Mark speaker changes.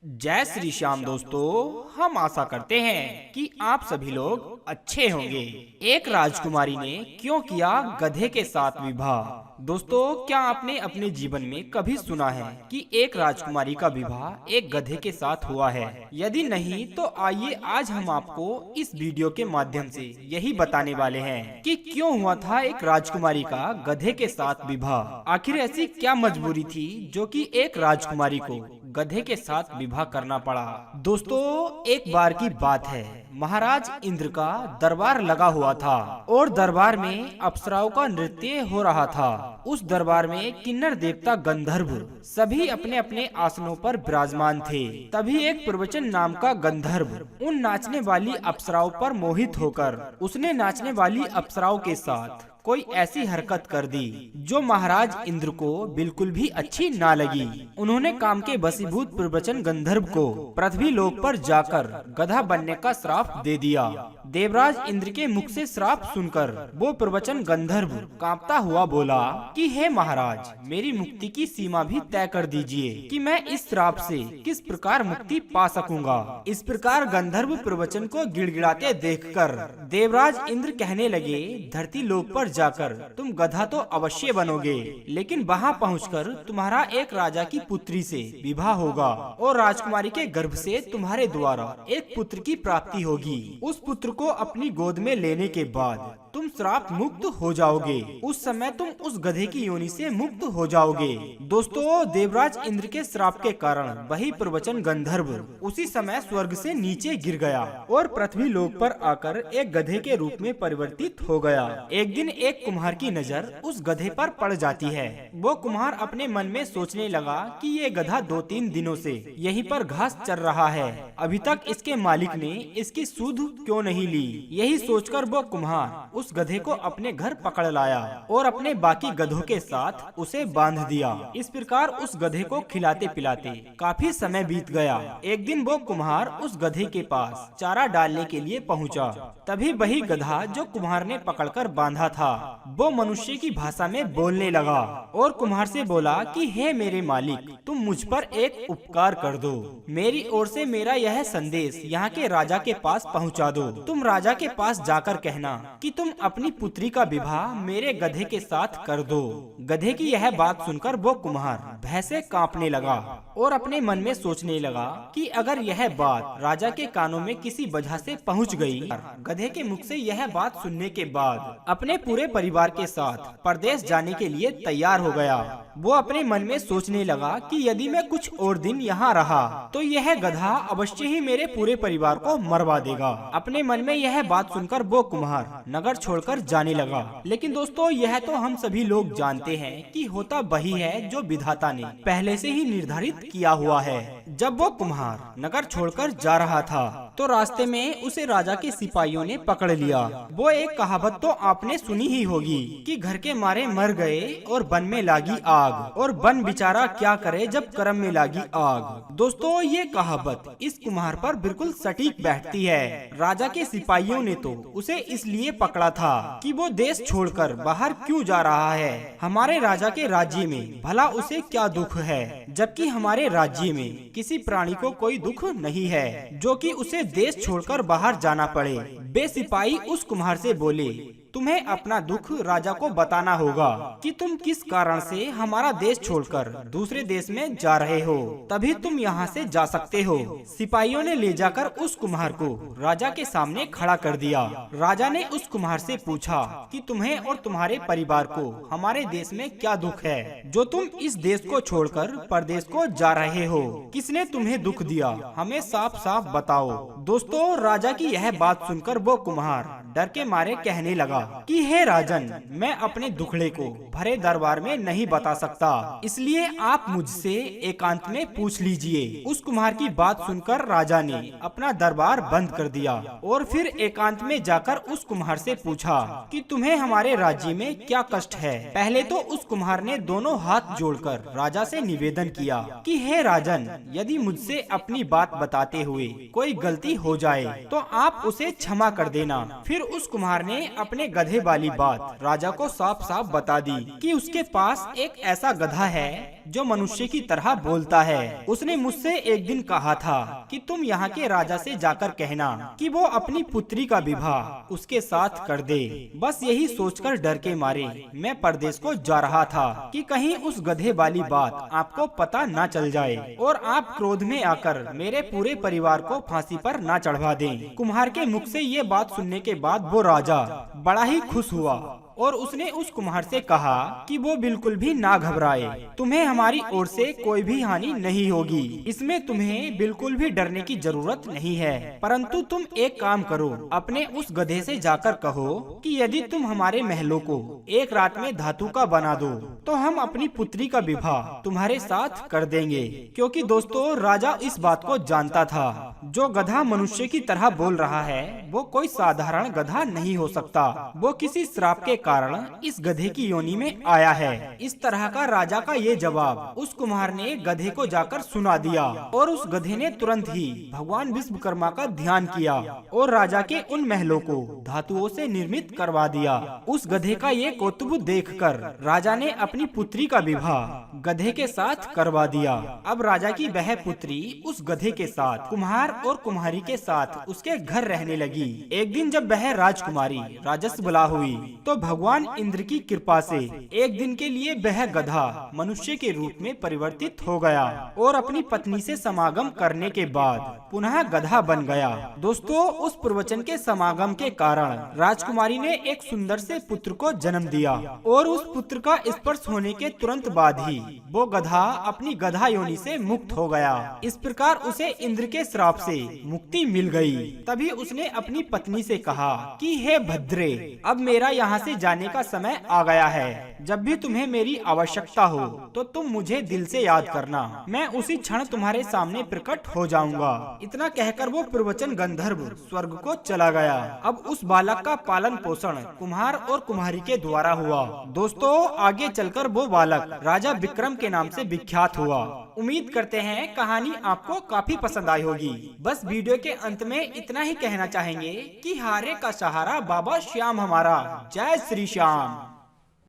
Speaker 1: जय श्री श्याम दोस्तों, हम आशा करते हैं कि आप सभी लोग अच्छे होंगे। एक राजकुमारी ने क्यों किया गधे के साथ विवाह। दोस्तों, क्या आपने अपने जीवन में कभी सुना है कि एक राजकुमारी का विवाह एक गधे के साथ हुआ है? यदि नहीं तो आइए आज हम आपको इस वीडियो के माध्यम से यही बताने वाले हैं कि क्यों हुआ था एक राजकुमारी का गधे के साथ विवाह। आखिर ऐसी क्या मजबूरी थी जो कि एक राजकुमारी को गधे के साथ विवाह करना पड़ा। दोस्तों, एक बार की बात है, महाराज इंद्र का दरबार लगा हुआ था और दरबार में अप्सराओं का नृत्य हो रहा था। उस दरबार में किन्नर देवता गंधर्व सभी अपने अपने आसनों पर विराजमान थे। तभी एक प्रवचन नाम का गंधर्व उन नाचने वाली अप्सराओं पर मोहित होकर उसने नाचने वाली अप्सराओं के साथ कोई ऐसी हरकत कर दी जो महाराज इंद्र को बिल्कुल भी अच्छी ना लगी। उन्होंने काम के वशीभूत प्रवचन गंधर्व को पृथ्वी लोक पर जाकर गधा बनने का श्राप दे दिया। देवराज इंद्र के मुख से श्राप सुनकर वो प्रवचन गंधर्व कांपता हुआ बोला कि हे महाराज, मेरी मुक्ति की सीमा भी तय कर दीजिए कि मैं इस श्राप से किस प्रकार मुक्ति पा सकूंगा। इस प्रकार गंधर्व प्रवचन को गिड़गिड़ाते देखकर देवराज इंद्र कहने लगे, धरती लोक पर जाकर तुम गधा तो अवश्य बनोगे, लेकिन वहाँ पहुंचकर तुम्हारा एक राजा की पुत्री से विवाह होगा और राजकुमारी के गर्भ से तुम्हारे द्वारा एक पुत्र की प्राप्ति होगी। उस पुत्र को अपनी गोद में लेने के बाद तुम श्राप मुक्त हो जाओगे। उस समय तुम उस गधे की योनि से मुक्त हो जाओगे। दोस्तों, देवराज इंद्र के श्राप के कारण वही प्रवचन गंधर्व उसी समय स्वर्ग से नीचे गिर गया और पृथ्वी लोक पर आकर एक गधे के रूप में परिवर्तित हो गया। एक दिन एक कुम्हार की नजर उस गधे पर पड़ जाती है। वो कुम्हार अपने मन में सोचने लगा कि ये गधा 2-3 दिनों से यहीं पर घास चर रहा है, अभी तक इसके मालिक ने इसकी सुध क्यों नहीं ली। यही सोचकर वो कुम्हार उस गधे को अपने घर पकड़ लाया और अपने बाकी गधों के साथ उसे बांध दिया। इस प्रकार उस गधे को खिलाते पिलाते काफी समय बीत गया। एक दिन वो कुम्हार उस गधे के पास चारा डालने के लिए पहुंचा। तभी वही गधा जो कुम्हार ने पकड़कर बांधा था वो मनुष्य की भाषा में बोलने लगा और कुम्हार से बोला कि हे मेरे मालिक, तुम मुझ पर एक उपकार कर दो। मेरी ओर से मेरा यह संदेश यहाँ के राजा के पास पहुँचा दो। तुम राजा के पास जाकर कहना कि तुम अपनी पुत्री का विवाह मेरे गधे के साथ कर दो। गधे की यह बात सुनकर वो कुम्हार भय से कांपने लगा और अपने मन में सोचने लगा कि अगर यह बात राजा के कानों में किसी वजह से पहुंच गई। गधे के मुख से यह बात सुनने के बाद अपने पूरे परिवार के साथ परदेश जाने के लिए तैयार हो गया। वो अपने मन में सोचने लगा कि यदि मैं कुछ और दिन यहाँ रहा तो यह गधा अवश्य ही मेरे पूरे परिवार को मरवा देगा। अपने मन में यह बात सुनकर वो कुम्हार नगर छोड़कर जाने लगा। लेकिन दोस्तों, यह तो हम सभी लोग जानते हैं कि होता वही है जो विधाता ने पहले से ही निर्धारित किया हुआ है। जब वो कुम्हार नगर छोड़कर जा रहा था तो रास्ते में उसे राजा के सिपाहियों ने पकड़ लिया। वो एक कहावत तो आपने सुनी ही होगी कि घर के मारे मर गए और वन में लागी आग, और वन बेचारा क्या करे जब कर्म में लागी आग। दोस्तों, ये कहावत इस कुम्हार पर बिल्कुल सटीक बैठती है। राजा के सिपाहियों ने तो उसे इसलिए पकड़ा था कि वो देश छोड़कर बाहर क्यों जा रहा है। हमारे राजा के राज्य में भला उसे क्या दुख है, जबकि हमारे राज्य में किसी प्राणी को कोई दुख नहीं है जो कि उसे देश छोड़कर बाहर जाना पड़े। वे सिपाही उस कुम्हार से बोले, तुम्हें अपना दुख राजा को बताना होगा कि तुम किस कारण से हमारा देश छोड़कर दूसरे देश में जा रहे हो, तभी तुम यहाँ से जा सकते हो। सिपाहियों ने ले जाकर उस कुम्हार को राजा के सामने खड़ा कर दिया। राजा ने उस कुम्हार से पूछा कि तुम्हें और तुम्हारे परिवार को हमारे देश में क्या दुख है जो तुम इस देश को छोड़कर परदेश को जा रहे हो। किसने तुम्हें दुख दिया, हमें साफ साफ बताओ। दोस्तों, राजा की यह बात सुनकर वो कुम्हार डर के मारे कहने लगा कि हे राजन, मैं अपने दुखड़े को भरे दरबार में नहीं बता सकता, इसलिए आप मुझसे एकांत में पूछ लीजिए। उस कुम्हार की बात सुनकर राजा ने अपना दरबार बंद कर दिया और फिर एकांत में जाकर उस कुम्हार से पूछा कि तुम्हें हमारे राज्य में क्या कष्ट है। पहले तो उस कुम्हार ने दोनों हाथ जोड़कर राजा से निवेदन किया कि हे राजन, यदि मुझसे अपनी बात बताते हुए कोई गलती हो जाए तो आप उसे क्षमा कर देना। फिर उस कुम्हार ने अपने गधे वाली बात राजा को साफ साफ बता दी कि उसके पास एक ऐसा गधा है जो मनुष्य की तरह बोलता है। उसने मुझसे एक दिन कहा था कि तुम यहाँ के राजा से जाकर कहना कि वो अपनी पुत्री का विवाह उसके साथ कर दे। बस यही सोचकर डर के मारे मैं परदेश को जा रहा था कि कहीं उस गधे वाली बात आपको पता न चल जाए और आप क्रोध में आकर मेरे पूरे परिवार को फांसी पर न चढ़वा दें। कुम्हार के मुख से ये बात सुनने के बाद वो राजा बड़ा ही खुश हुआ और उसने उस कुम्हार से कहा कि वो बिल्कुल भी ना घबराए, तुम्हें हमारी ओर से कोई भी हानि नहीं होगी, इसमें तुम्हें बिल्कुल भी डरने की जरूरत नहीं है। परंतु तुम एक काम करो, अपने उस गधे से जाकर कहो कि यदि तुम हमारे महलों को एक रात में धातु का बना दो तो हम अपनी पुत्री का विवाह तुम्हारे साथ कर देंगे। क्योंकि दोस्तों राजा इस बात को जानता था, जो गधा मनुष्य की तरह बोल रहा है वो कोई साधारण गधा नहीं हो सकता, वो किसी श्राप के कारण इस गधे की योनि में आया है। इस तरह का राजा का ये जवाब उस कुम्हार ने गधे को जाकर सुना दिया और उस गधे ने तुरंत ही भगवान विश्वकर्मा का ध्यान किया और राजा के उन महलों को धातुओं से निर्मित करवा दिया। उस गधे का ये कौतुक देखकर राजा ने अपनी पुत्री का विवाह गधे के साथ करवा दिया। अब राजा की वह पुत्री उस गधे के साथ कुम्हार और कुम्हारी के साथ उसके घर रहने लगी। एक दिन जब वह राजकुमारी राजस बुला हुई तो भगवान इंद्र की कृपा से एक दिन के लिए वह गधा मनुष्य के रूप में परिवर्तित हो गया और अपनी पत्नी से समागम करने के बाद पुनः गधा बन गया। दोस्तों उस प्रवचन के समागम के कारण राजकुमारी ने एक सुंदर से पुत्र को जन्म दिया और उस पुत्र का स्पर्श होने के तुरंत बाद ही वो गधा अपनी गधा योनि से मुक्त हो गया। इस प्रकार उसे इंद्र के श्राप से मुक्ति मिल गई। तभी उसने अपनी पत्नी से कहा कि हे भद्रे, अब मेरा यहाँ से जाने का समय आ गया है। जब भी तुम्हें मेरी आवश्यकता हो तो तुम मुझे दिल से याद करना, मैं उसी क्षण तुम्हारे सामने प्रकट हो जाऊंगा। इतना कहकर वो प्रवचन गंधर्व स्वर्ग को चला गया। अब उस बालक का पालन पोषण कुम्हार और कुम्हारी के द्वारा हुआ। दोस्तों आगे चलकर वो बालक राजा विक्रम के नाम से विख्यात हुआ। उम्मीद करते हैं कहानी आपको काफी पसंद आई होगी। बस वीडियो के अंत में इतना ही कहना चाहेंगे कि हारे का सहारा बाबा श्याम हमारा। जय श्री श्याम।